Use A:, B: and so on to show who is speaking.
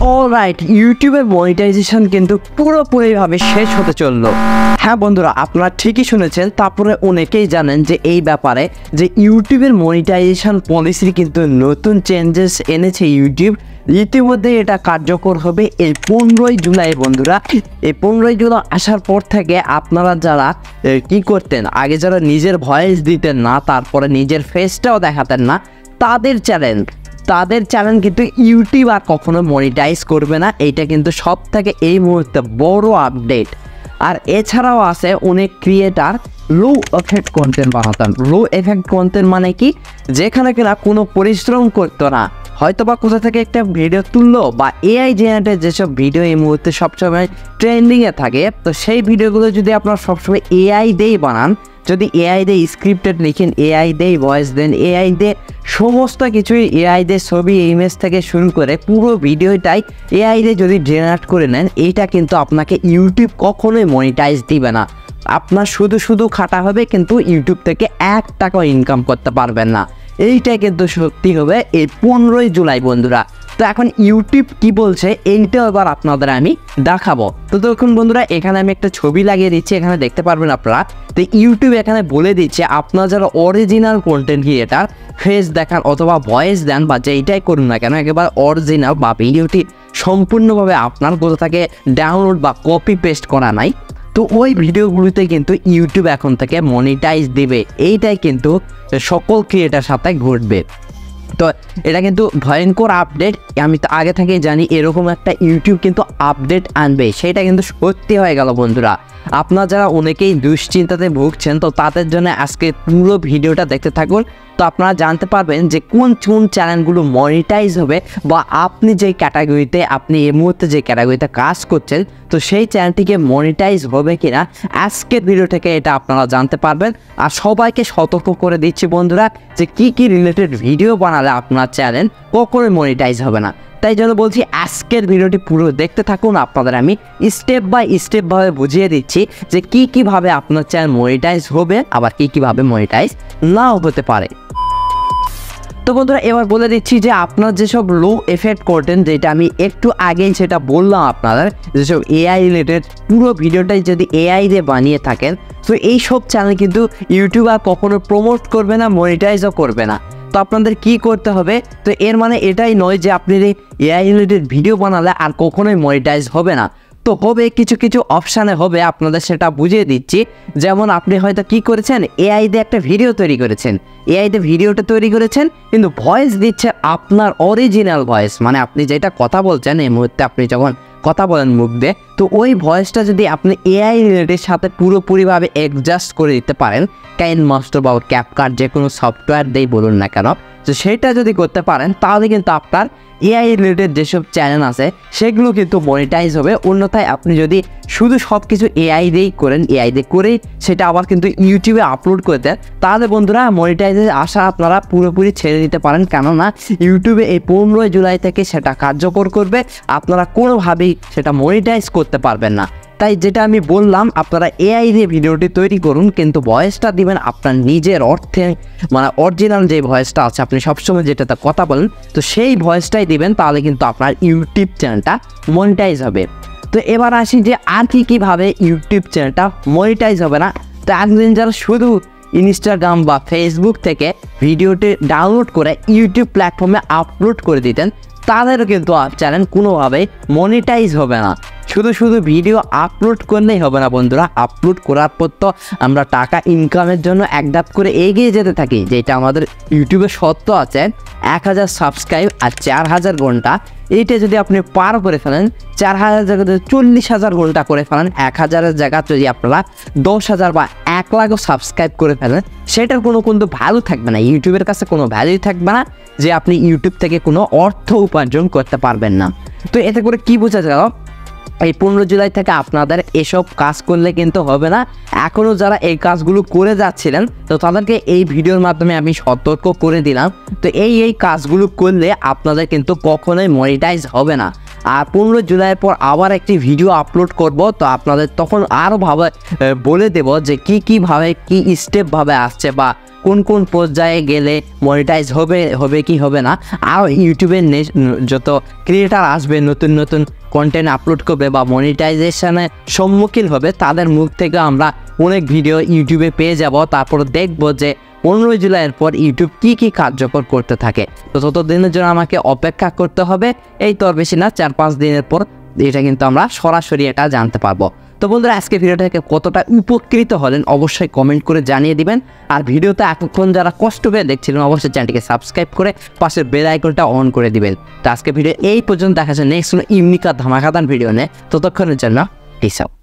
A: Alright, ইউটিউবের monetization কিন্তু পুরোপুরিভাবে শেষ হতে চললো। হ্যাঁ বন্ধুরা, আপনারা ঠিকই শুনেছেন। তারপরে অনেকেই জানেন যে এই ব্যাপারে যে ইউটিউবের মনিটাইজেশন পলিসির কিন্তু নতুন চেঞ্জেস এনেছে ইউটিউব। ইতিমধ্যে এটা কার্যকর হবে এই 15ই জুলাই। বন্ধুরা, এই 15ই জুলাই আসার পর থেকে আপনারা যারা কি করতেন, আগে যারা নিজের ভয়েস দিতেন না, তারপরে নিজের ফেসটাও দেখাতেন না, তাদের চ্যানেল কিন্তু ইউটিউব আর কখনো মনিটাইজ করবে না। এইটা কিন্তু সব থেকে এই মুহূর্তে বড় আপডেট। আর এছাড়াও আছে অনেক ক্রিয়েটার লো এফেক্ট কন্টেন্ট বানাতেন। লো এফেক্ট কন্টেন্ট মানে কি, যেখানে কিনা কোনো পরিশ্রম করতো না, হয়তো বা কোথা থেকে একটা ভিডিও তুললো, বা এআই জেনারেটেড যেসব ভিডিও এই মুহূর্তে সবসময় ট্রেন্ডিংয়ে থাকে, তো সেই ভিডিওগুলো যদি আপনারা সবসময় এআই দিয়েই বানান, যদি এআই দিয়ে স্ক্রিপ্টেড লিখেন, এআই দিয়ে ভয়েস দেন, এআই দিয়ে সমস্ত কিছুই, এআই দিয়ে ছবি ইমেজ থেকে শুরু করে পুরো ভিডিওটাই এআই দিয়ে যদি জেনারেট করে নেন, এইটা কিন্তু আপনাকে ইউটিউব কখনোই মনিটাইজ দিবে না। আপনার শুধু খাটা হবে, কিন্তু ইউটিউব থেকে 1 টাকাও ইনকাম করতে পারবেন না। এইটাই কিন্তু সত্যি হবে এই 15ই জুলাই বন্ধুরা। তো এখন ইউটিউব কি বলছে এইটাও এবার আপনাদের আমি দেখাবো। তো দেখুন বন্ধুরা, এখানে আমি একটা ছবি লাগিয়ে দিচ্ছি, এখানে দেখতে পারবেন আপনারা। তো ইউটিউব এখানে বলে দিচ্ছে আপনারা যারা অরিজিনাল কন্টেন্ট ক্রিয়েটার, ফেস দেখান অথবা ভয়েস দেন বা যেইটাই করুন না কেন, একেবারে অরিজিনাল বা ভিডিওটি সম্পূর্ণভাবে আপনার কোথা থেকে ডাউনলোড বা কপি পেস্ট করা নাই, তো ওই ভিডিওগুলোতে কিন্তু ইউটিউব এখন থেকে মনিটাইজ দিবে। এইটাই কিন্তু সকল ক্রিয়েটার সাথে ঘটবে। তো এটা কিন্তু ভয়ঙ্কর আপডেট। আমি তো আগে থেকেই জানি এরকম একটা ইউটিউব কিন্তু আপডেট আনবে, সেটা কিন্তু সত্যি হয়ে গেল বন্ধুরা। আপনারা যারা অনেকেই দুশ্চিন্তাতে ভুগছেন, তো তাদের জন্য আজকে পুরো ভিডিওটা দেখতে থাকুন। তো আপনারা জানতে পারবেন যে কোন চ্যানেলগুলো মনিটাইজ হবে, বা আপনি যে ক্যাটাগরিতে, আপনি এই মুহূর্তে যে ক্যাটাগরিতে কাজ করছেন, তো সেই চ্যানেলটিকে মনিটাইজ হবে কিনা আজকের ভিডিও থেকে এটা আপনারা জানতে পারবেন। আর সবাইকে সতর্ক করে দিচ্ছি বন্ধুরা যে কি রিলেটেড ভিডিও বানালে আপনার চ্যানেল কখনোই মনিটাইজ হবে না। তাই জন্য বলছি আজকের ভিডিওটি পুরো দেখতে থাকুন। আপনাদের আমি স্টেপ বাই স্টেপ ভাবে বুঝিয়ে দিচ্ছি যে কীভাবে আপনার চ্যানেল মনিটাইজ হবে, আবার কীভাবে মনিটাইজ নাও হতে পারে। তো বন্ধুরা, এবার বলে দিচ্ছি যে আপনার যেসব লো এফেক্ট কন্টেন্ট, যেটা আমি একটু আগেই সেটা বললাম আপনাদের, যেসব এআই রিলেটেড পুরো ভিডিওটাই যদি এআই দিয়ে বানিয়ে থাকেন, তো এই সব চ্যানেল কিন্তু ইউটিউব আর কখনো প্রমোট করবে না, মনিটাইজও করবে না। তো আপনাদের কি করতে হবে, তো এর মানে এটাই নয় যে আপনি এআই রিলেটেড ভিডিও বানালে আর কখনোই মনিটাইজ হবে না। তো হবে, কিছু অপশানে হবে, আপনাদের সেটা বুঝিয়ে দিচ্ছি। যেমন আপনি হয়তো কি করেছেন, এআই দিয়ে একটা ভিডিও তৈরি করেছেন, এআই দিয়ে ভিডিওটা তৈরি করেছেন, কিন্তু ভয়েস দিচ্ছে আপনার অরিজিনাল ভয়েস, মানে আপনি যেটা কথা বলছেন এই মুহূর্তে, আপনি যখন কথা বলেন মুখ দিয়ে, তো ওই ভয়েসটা যদি আপনি এআই রিলেটেড সাথে পুরোপুরিভাবে অ্যাডজাস্ট করে দিতে পারেন, কাইনমাস্টার বা ক্যাপকাট যে কোনো সফটওয়্যার দিয়েই বলুন না কেন, তো সেটা যদি করতে পারেন, তাহলে কিন্তু আপনার এআই রিলেটেড যেসব চ্যানেল আছে সেগুলো কিন্তু মনিটাইজ হবে। অন্যথায় আপনি যদি শুধু সব কিছু এআই দিয়েই করেন, এআই দিয়ে করেই সেটা আবার কিন্তু ইউটিউবে আপলোড করে দেন, তাহলে বন্ধুরা মনিটাইজের আশা আপনারা পুরোপুরি ছেড়ে দিতে পারেন। কেননা ইউটিউবে এই 15ই জুলাই থেকে সেটা কার্যকর করবে, আপনারা কোনোভাবেই সেটা মনিটাইজ করতে পারবেন না। তাই যেটা আমি বললাম, আপনারা এআই দিয়ে ভিডিওটি তৈরি করুন, কিন্তু ভয়েসটা দিবেন আপনার নিজের অর্থে, মানে অরিজিনাল যে ভয়েসটা আছে, আপনি সবসময় যেটাতে কথা বলেন, তো সেই ভয়েসটাই দিবেন, তাহলে কিন্তু আপনার ইউটিউব চ্যানেলটা মনিটাইজ হবে। তো এবার আসি যে আর কীভাবে ইউটিউব চ্যানেলটা মনিটাইজ হবে না। তো একদিন যারা শুধু ইনস্টাগ্রাম বা ফেসবুক থেকে ভিডিওটি ডাউনলোড করে ইউটিউব প্ল্যাটফর্মে আপলোড করে দিতেন, তাদেরও কিন্তু চ্যানেল কোনোভাবেই মনিটাইজ হবে না। শুধু ভিডিও আপলোড করলেই হবে না বন্ধুরা, আপলোড করার পর তো আমরা টাকা ইনকামের জন্য এক ধাপ করে এগিয়ে যেতে থাকি, যেটা আমাদের ইউটিউবে সত্য আছে। 1000 সাবস্ক্রাইব আর 4000 ঘন্টা, এইটা যদি আপনি পার করে ফেলেন, 4000 জায়গাতে 40,000 ঘন্টা করে ফেলেন, 1000-এর জায়গা যদি আপনারা 10,000 বা 1 লাখও সাবস্ক্রাইব করে ফেলেন, সেটার কিন্তু ভ্যালু থাকবে না, ইউটিউবের কাছে কোনো ভ্যালুই থাকবে না, যে আপনি ইউটিউব থেকে কোনো অর্থ উপার্জন করতে পারবেন না। তো এতে করে কি বোঝা গেল, এই 15 জুলাই থেকে আপনাদের এসব কাজ করলে কিন্তু হবে না। এখনও যারা এই কাজগুলো করে যাচ্ছিলেন, তো তাদেরকে এই ভিডিওর মাধ্যমে আমি সতর্ক করে দিলাম। তো এই কাজগুলো করলে আপনাদের কিন্তু কখনোই মনিটাইজ হবে না। আর 15 জুলাইয়ের পর আবার একটি ভিডিও আপলোড করব, তো আপনাদের তখন আরও বলে দেব যে কীভাবে কি স্টেপভাবে আসছে, বা কোন কোন পর্যায়ে গেলে মনিটাইজ হবে কি হবে না, আর ইউটিউবের যত ক্রিয়েটার আসবে নতুন নতুন কন্টেন্ট আপলোড করবে বা মনিটাইজেশনের সম্মুখীন হবে, তাদের মুখ থেকে আমরা অনেক ভিডিও ইউটিউবে পেয়ে যাব। তারপর দেখব যে 15 জুলাইয়ের পর ইউটিউব কি কার্যকর করতে থাকে। তো ততদিনের জন্য আমাকে অপেক্ষা করতে হবে, এই তো বেশি না, 4-5 দিনের পর এটা কিন্তু আমরা সরাসরি এটা জানতে পারবো। তো বন্ধুরা, আজকে ভিডিওটা থেকে কতটা উপকৃত হলেন অবশ্যই কমেন্ট করে জানিয়ে দিবেন। আর ভিডিওতে এতক্ষণ যারা কষ্ট করে দেখছিলেন অবশ্যই চ্যানেলটিকে সাবস্ক্রাইব করে পাশের বেল আইকনটা অন করে দিবেন। তো আজকে ভিডিও এই পর্যন্ত দেখা যাচ্ছে, নেক্সট ইউনিক আর ধামাকাদার ভিডিও নিয়ে, ততক্ষণের জন্য পিস আউট।